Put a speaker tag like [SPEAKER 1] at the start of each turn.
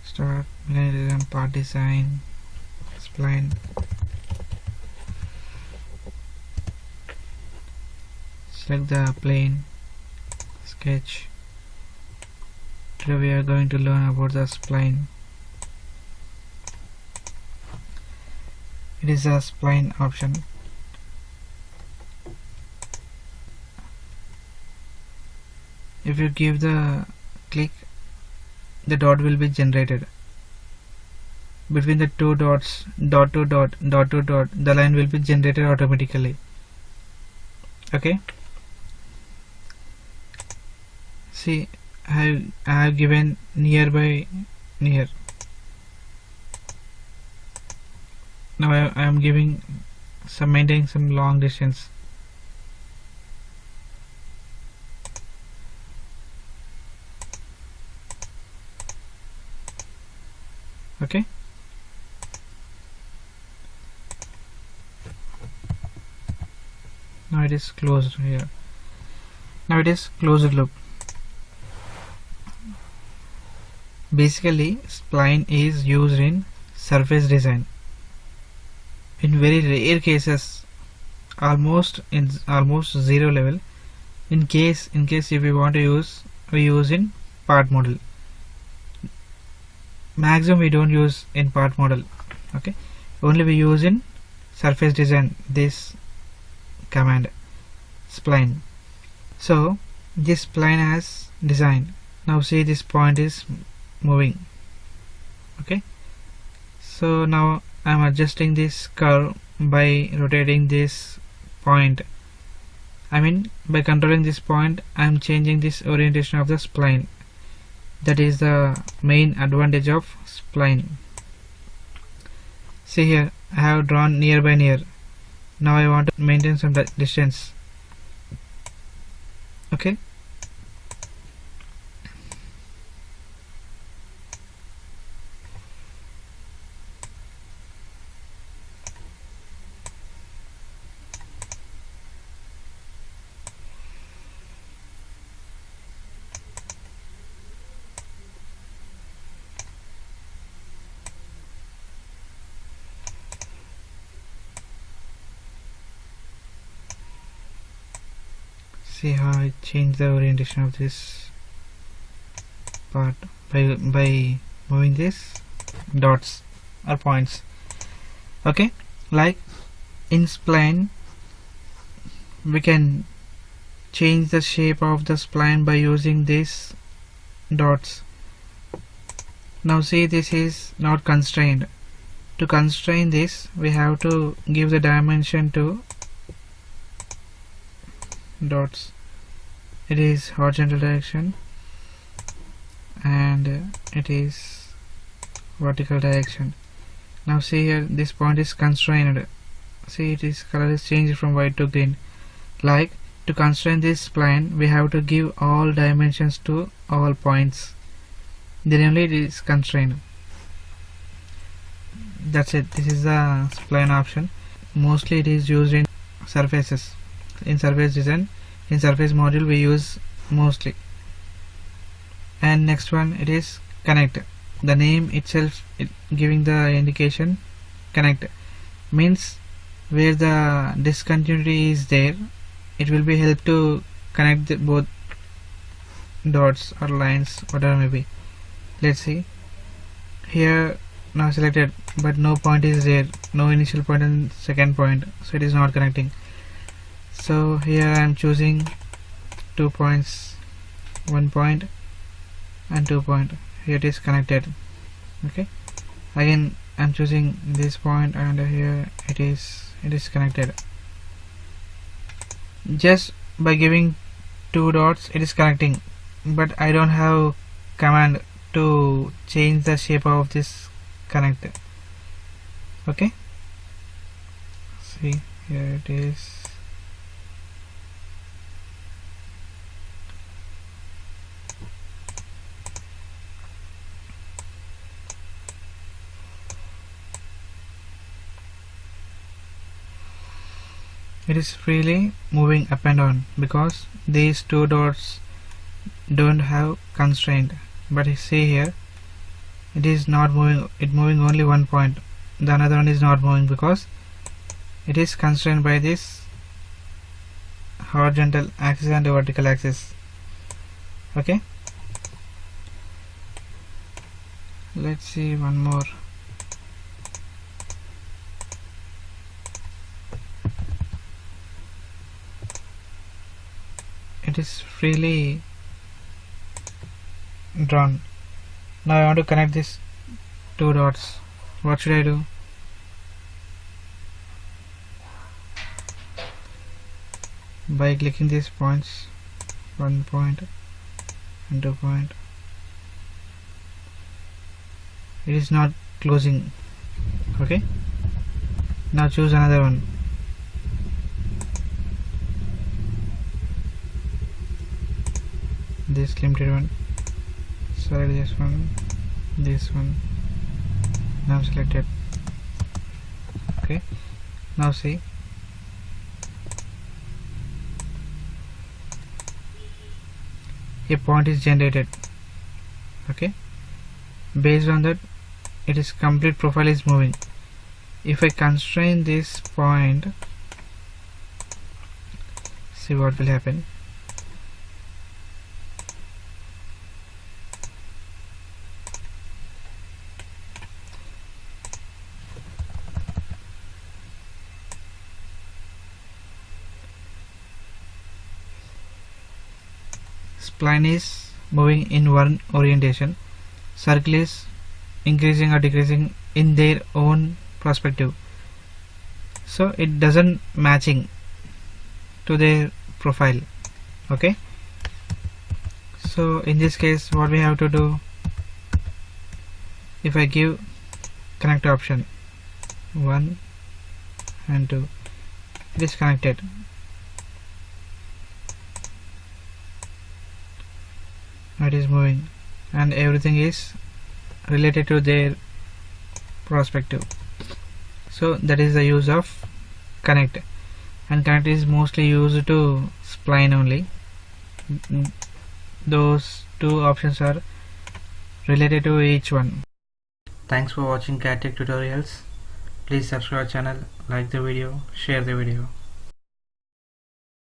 [SPEAKER 1] Start mechanism, part design, spline. Select the plane, sketch. Today we are going to learn about the spline. It is a spline option. If you give the click, the dot will be generated. Between the two dots, dot to dot, dot to dot, the line will be generated automatically. Okay. See, I have given nearby near. Now I am giving maintaining some long distance. Okay. Now it is closed here. Now it is closed loop. Basically, spline is used in surface design. In very rare cases, almost zero level. In case if we want to use, we use in part model. Maximum we don't use in part model. Okay, only we use in surface design this command spline. So this spline has design. Now see, this point is moving. Okay, so now I am adjusting this curve by rotating this point. I mean, by controlling this point, I am changing this orientation of the spline. That is the main advantage of spline. See here, I have drawn near by near. Now I want to maintain some distance. Okay. See how I change the orientation of this part by moving these dots or points. Okay, like in spline we can change the shape of the spline by using these dots. Now see, this is not constrained. To constrain this, we have to give the dimension to dots. It is horizontal direction and it is vertical direction. Now see here, this point is constrained. See, it is color is changed from white to green. Like, to constrain this spline, we have to give all dimensions to all points, then only it is constrained. That's it. This is the spline option. Mostly it is used in surfaces. In surface design, in surface module we use mostly. And next one, it is connect. The name itself giving the indication connect means where the discontinuity is there, it will be help to connect both dots or lines, whatever may be. Let's see here, now selected, but no point is there, no initial point and second point, so it is not connecting. So here I am choosing 2 points, 1 point and 2 point. Here it is connected. Okay, again I am choosing this point and here it is connected. Just by giving 2 dots it is connecting, but I don't have command to change the shape of this connector. Okay, see here it is. It is freely moving up and down because these 2 dots don't have constraint. But you see here, it is not moving, it moving only one point, the another one is not moving because it is constrained by this horizontal axis and vertical axis. Okay, let's see one more. It is freely drawn. Now I want to connect these two dots. What should I do? By clicking these points, 1 point and 2 point, it is not closing. Okay, now choose another one. This limited one, select this one, now selected. Okay, now see, a point is generated. Okay, based on that, its complete profile is moving. If I constrain this point, see what will happen. Spline is moving in one orientation, circle is increasing or decreasing in their own perspective, so it doesn't matching to their profile. Okay, so in this case what we have to do, if I give connect option 1 and 2, it is connected. It is moving and everything is related to their perspective. So that is the use of connect, and connect is mostly used to spline only. Those two options are related to each one. Thanks for watching CAD Tech tutorials. Please subscribe our channel, like the video, share the video.